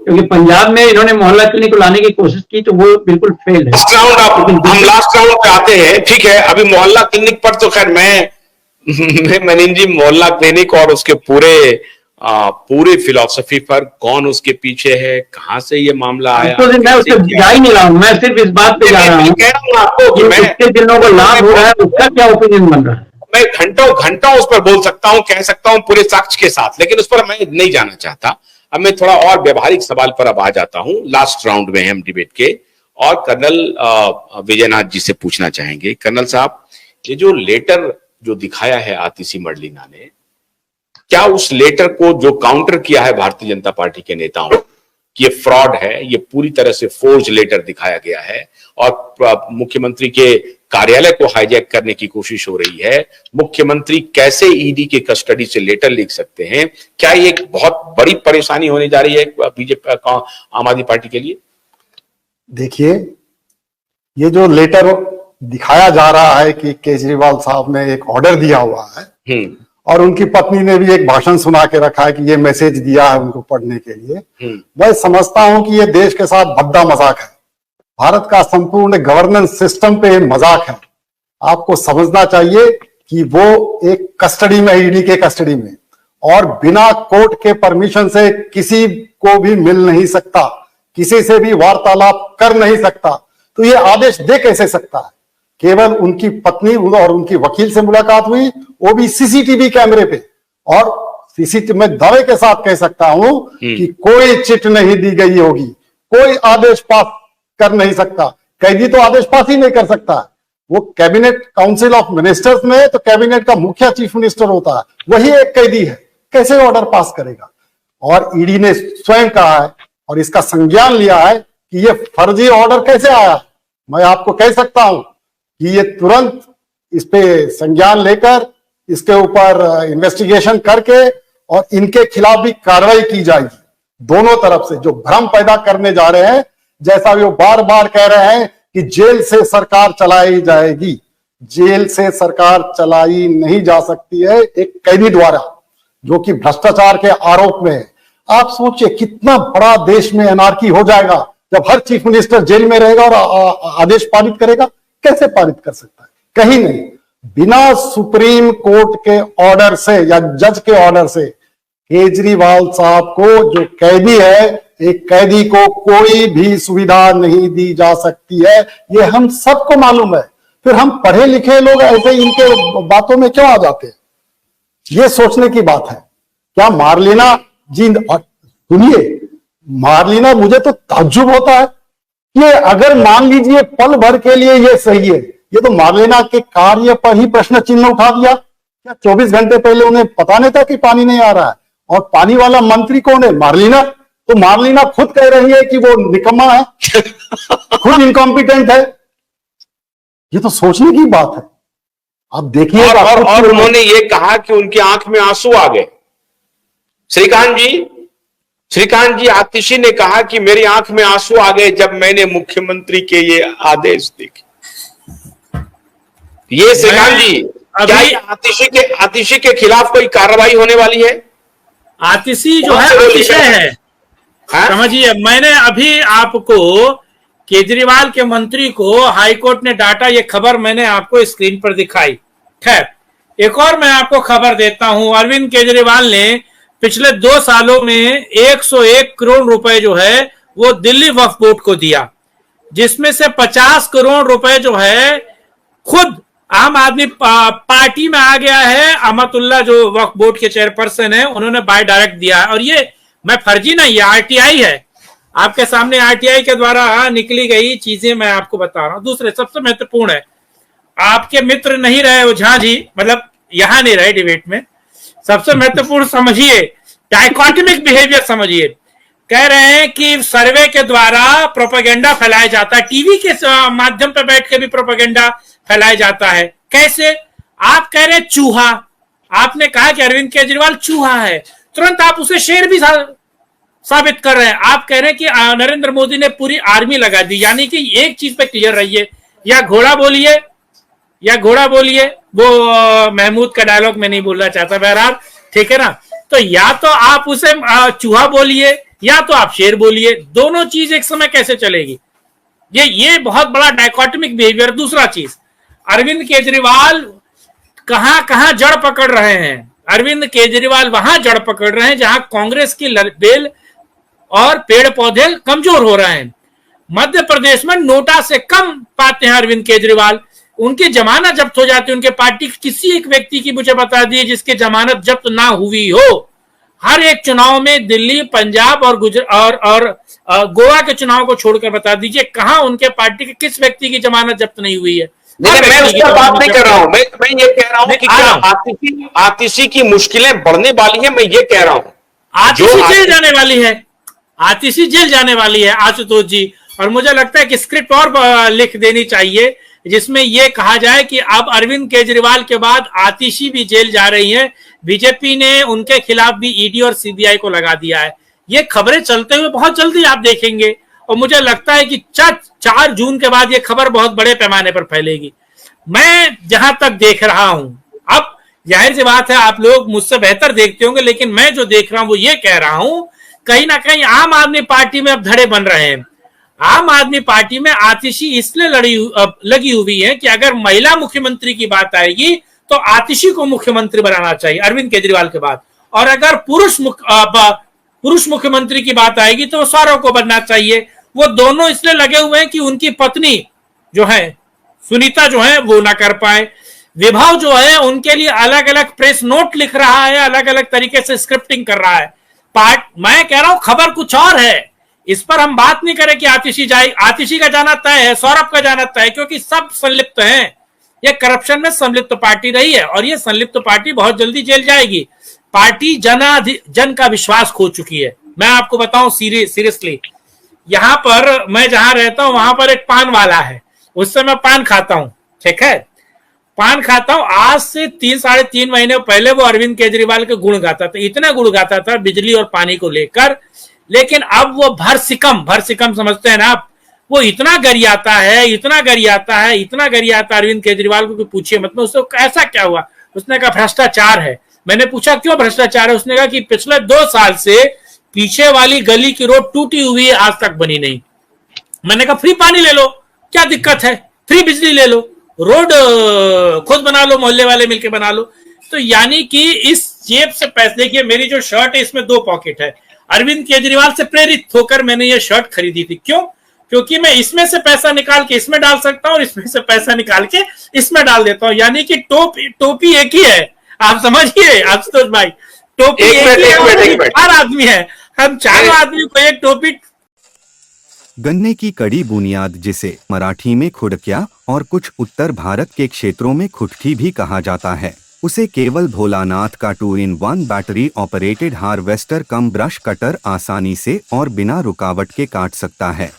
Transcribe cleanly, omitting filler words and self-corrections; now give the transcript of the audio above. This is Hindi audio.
क्योंकि पंजाब में इन्होंने मोहल्ला क्लिनिक को लाने की कोशिश की तो वो बिल्कुल फेल है। हम लास्ट राउंड पे आते हैं, ठीक है। अभी मोहल्ला क्लिनिक पर तो खैर मैं मनीन जी, मोहल्ला क्लिनिक और उसके पूरी फिलॉसफी पर, कौन उसके पीछे है, कहां से ये मामला आया, तो मैं उससे जा ही नहीं रहा हूं, मैं सिर्फ इस बात पे जा रहा हूं, कह रहा हूं आपको कि मैं जिन लोगों को लाभ हो रहा है उसका क्या ओपिनियन बन रहा है। मैं घंटों उस पर बोल सकता हूं, कह सकता हूं पूरे साक्ष्य के साथ, लेकिन उस पर मैं नहीं जाना चाहता। अब मैं थोड़ा और व्यवहारिक सवाल पर अब आ जाता हूं। लास्ट राउंड में हम डिबेट के, और कर्नल विजयनाथ जी से पूछना चाहेंगे। कर्नल साहब, ये जो लेटर जो दिखाया है आतिशी मर्लिना ने, क्या उस लेटर को जो काउंटर किया है भारतीय जनता पार्टी के नेताओं कि ये फ्रॉड है, ये पूरी तरह से फोर्ज लेटर दिखाया गया है और मुख्यमंत्री के कार्यालय को हाईजैक करने की कोशिश हो रही है, मुख्यमंत्री कैसे ईडी के कस्टडी से लेटर लिख सकते हैं, क्या ये एक बहुत बड़ी परेशानी होने जा रही है बीजेपी, आम आदमी पार्टी के लिए? देखिए, ये जो लेटर दिखाया जा रहा है कि केजरीवाल साहब ने एक ऑर्डर दिया हुआ है और उनकी पत्नी ने भी एक भाषण सुना के रखा है कि ये मैसेज दिया है उनको पढ़ने के लिए, मैं समझता हूं कि ये देश के साथ भद्दा मजाक है। भारत का संपूर्ण गवर्नेंस सिस्टम पे मजाक है। आपको समझना चाहिए कि वो एक कस्टडी में, ईडी के कस्टडी में, और बिना कोर्ट के परमिशन से किसी को भी मिल नहीं सकता, किसी से भी वार्तालाप कर नहीं सकता, तो ये आदेश दे कैसे सकता है? केवल उनकी पत्नी और उनकी वकील से मुलाकात हुई, वो भी सीसीटीवी कैमरे पे, और सीसीटीवी में दावे के साथ कह सकता हूं कि कोई चिट नहीं दी गई होगी, कोई आदेश पास कर नहीं सकता। कैदी तो आदेश पास ही नहीं कर सकता, वो कैबिनेट काउंसिल ऑफ मिनिस्टर्स में तो कैबिनेट का मुखिया चीफ मिनिस्टर होता है, वही एक कैदी है, कैसे ऑर्डर पास करेगा? और ईडी ने स्वयं कहा है और इसका संज्ञान लिया है कि ये फर्जी ऑर्डर कैसे आया। मैं आपको कह सकता हूं कि ये तुरंत इस पे संज्ञान लेकर इसके ऊपर इन्वेस्टिगेशन करके और इनके खिलाफ भी कार्रवाई की जाएगी। दोनों तरफ से जो भ्रम पैदा करने जा रहे हैं, जैसा वो बार बार कह रहे हैं कि जेल से सरकार चलाई जाएगी, जेल से सरकार चलाई नहीं जा सकती है एक कैदी द्वारा जो कि भ्रष्टाचार के आरोप में है। आप सोचिए कितना बड़ा देश में एनार्की हो जाएगा जब हर चीफ मिनिस्टर जेल में रहेगा और आदेश पारित करेगा। कैसे पारित कर सकता है? कहीं नहीं। बिना सुप्रीम कोर्ट के ऑर्डर से या जज के ऑर्डर से केजरीवाल साहब को, जो कैदी है, एक कैदी को कोई भी सुविधा नहीं दी जा सकती है, ये हम सबको मालूम है। फिर हम पढ़े लिखे लोग ऐसे इनके बातों में क्यों आ जाते हैं? ये सोचने की बात है। क्या मार्लिना जी, सुनिए, मार्लिना, मुझे तो ताज्जुब होता है कि अगर मान लीजिए पल भर के लिए ये सही है, ये तो मार्लिना के कार्य पर ही प्रश्न चिन्ह उठा दिया। क्या 24 घंटे पहले उन्हें पता नहीं था कि पानी नहीं आ रहा है? और पानी वाला मंत्री कौन है? मार्लिना। तो मार्लिना खुद कह रही है कि वो निकम्मा है, खुद इनकॉम्पिटेंट है। ये तो सोचने की बात है। आप देखिए, और उन्होंने ये कहा कि उनकी आंख में आंसू आ गए। श्रीकांत जी, आतिशी ने कहा कि मेरी आंख में आंसू आ गए जब मैंने मुख्यमंत्री के ये आदेश देखे। ये श्रीकांत जी, क्या आतिशी के खिलाफ कोई कार्रवाई होने वाली है? आतिशी जो है अतिशय है, समझिए। मैंने अभी आपको केजरीवाल के मंत्री को हाईकोर्ट ने डांटा, ये खबर मैंने आपको स्क्रीन पर दिखाई। खैर, एक और मैं आपको खबर देता हूं। अरविंद केजरीवाल ने पिछले 2 सालों में 101 करोड़ रुपए जो है वो दिल्ली वक्फ बोर्ड को दिया, जिसमें से 50 करोड़ रुपए जो है खुद आम आदमी पार्टी में आ गया है। अहमदुल्ला जो वक्फ बोर्ड के चेयरपर्सन है, उन्होंने बाय डायरेक्ट दिया है। और ये मैं फर्जी नहीं, ये आरटीआई है। आपके सामने आरटीआई के द्वारा निकली गई चीजें मैं आपको बता रहा हूं। दूसरे सबसे महत्वपूर्ण है, आपके मित्र नहीं रहे वो झा जी, मतलब यहां नहीं रहे डिबेट में। सबसे महत्वपूर्ण समझिए, डायकोटमिक बिहेवियर समझिए। कह रहे हैं कि सर्वे के द्वारा प्रोपेगेंडा फैलाया जाता है, टीवी के माध्यम पर बैठ के भी प्रोपेगेंडा फैलाया जाता है। कैसे? आप कह रहे हैं चूहा, आपने कहा कि अरविंद केजरीवाल चूहा है, तुरंत आप उसे शेर भी साबित कर रहे हैं। आप कह रहे हैं कि नरेंद्र मोदी ने पूरी आर्मी लगा दी, यानी कि एक चीज पे क्लियर रहिए, या घोड़ा बोलिए या घोड़ा बोलिए। वो महमूद का डायलॉग मैं नहीं बोलना चाहता, बहरहाल, ठीक है ना। तो या तो आप उसे चूहा बोलिए या तो आप शेर बोलिए। दोनों चीज एक समय कैसे चलेगी? ये बहुत बड़ा डायकोटमिक बिहेवियर। दूसरा चीज, अरविंद केजरीवाल कहां कहां जड़ पकड़ रहे हैं। अरविंद केजरीवाल वहां जड़ पकड़ रहे हैं जहां कांग्रेस की बेल और पेड़ पौधे कमजोर हो रहे हैं। मध्य प्रदेश में नोटा से कम पाते हैं अरविंद केजरीवाल। उनकी जमानत जब्त हो जाती है। उनके पार्टी किसी एक व्यक्ति की मुझे बता दिए जिसकी जमानत जब्त ना हुई हो। हर एक चुनाव में दिल्ली, पंजाब और गुजरात और गोवा के चुनाव को छोड़कर बता दीजिए कहां उनके पार्टी के किस व्यक्ति की जमानत जब्त नहीं हुई है। मैं उस पर बात नहीं कर रहा हूं। मैं ये कह रहा हूं कि क्या आतिशी की मुश्किलें बढ़ने वाली है। मैं ये कह रहा हूं आतिशी जेल जाने वाली है। आतिशी जेल जाने वाली है आशुतोष जी। और मुझे लगता है कि स्क्रिप्ट और लिख देनी चाहिए जिसमें यह कहा जाए कि अब अरविंद केजरीवाल के बाद आतिशी भी जेल जा रही है। बीजेपी ने उनके खिलाफ भी ईडी और सीबीआई को लगा दिया है। ये खबरें चलते हुए बहुत जल्दी आप देखेंगे। और मुझे लगता है कि 4 जून के बाद ये खबर बहुत बड़े पैमाने पर फैलेगी। मैं जहां तक देख रहा हूं, अब जाहिर सी बात है आप लोग मुझसे बेहतर देखते होंगे, लेकिन मैं जो देख रहा हूं वो ये कह रहा हूं, कहीं ना कहीं आम आदमी पार्टी में अब धड़े बन रहे हैं। आम आदमी पार्टी में आतिशी इसलिए लगी हुई है कि अगर महिला मुख्यमंत्री की बात आएगी तो आतिशी को मुख्यमंत्री बनाना चाहिए अरविंद केजरीवाल के बाद। और अगर पुरुष मुख्यमंत्री की बात आएगी तो सौरव को बनना चाहिए। वो दोनों इसलिए लगे हुए हैं कि उनकी पत्नी जो है सुनीता जो है वो ना कर पाए। विभाव जो है उनके लिए अलग अलग प्रेस नोट लिख रहा है, अलग अलग तरीके से स्क्रिप्टिंग कर रहा है। मैं कह रहा हूं खबर कुछ और है। इस पर हम बात नहीं करें कि आतिशी जाए। आतिशी का जाना तय है, सौरभ का जाना तय है, क्योंकि सब संलिप्त हैं। ये करप्शन में संलिप्त पार्टी रही है और ये संलिप्त पार्टी बहुत जल्दी जेल जाएगी। पार्टी जन का विश्वास खो चुकी है। मैं आपको बताऊं सीरियसली, यहां पर मैं जहां रहता हूं वहां पर एक पान वाला है। उससे मैं पान खाता हूं, ठीक है, पान खाता हूं। आज से 3-3.5 महीने पहले वो अरविंद केजरीवाल के गुण गाता था, इतना गुण गाता था बिजली और पानी को लेकर। लेकिन अब वो भरसिकम समझते हैं ना आप, वो इतना गरियाता है, इतना गरियाता अरविंद केजरीवाल को कि पूछिए मत। में उसको ऐसा क्या हुआ? उसने कहा भ्रष्टाचार है। मैंने पूछा क्यों भ्रष्टाचार है? उसने कहा कि पिछले 2 साल से पीछे वाली गली की रोड टूटी हुई है, आज तक बनी नहीं। मैंने कहा फ्री पानी ले लो, क्या दिक्कत है? फ्री बिजली ले लो, रोड खुद बना लो, मोहल्ले वाले मिलके बना लो। तो यानी कि इस जेब से पैसे, देखिए मेरी जो शर्ट है इसमें 2 पॉकेट है। अरविंद केजरीवाल से प्रेरित होकर मैंने ये शर्ट खरीदी थी। क्यों? क्योंकि मैं इसमें से पैसा निकाल के इसमें डाल सकता हूं और इसमें से पैसा निकाल के इसमें डाल देता हूं। यानी कि टोपी एक ही है। आप समझिए आशुतोष भाई, टोपी एक ही है। 4 आदमी है, हम 4 आदमी को एक टोपी। गन्ने की कड़ी बुनियाद, जिसे मराठी में खुड़किया और कुछ उत्तर भारत के क्षेत्रों में खुटकी भी कहा जाता है, उसे केवल भोलानाथ का 2-in-1 बैटरी ऑपरेटेड हार्वेस्टर कम ब्रश कटर आसानी से और बिना रुकावट के काट सकता है।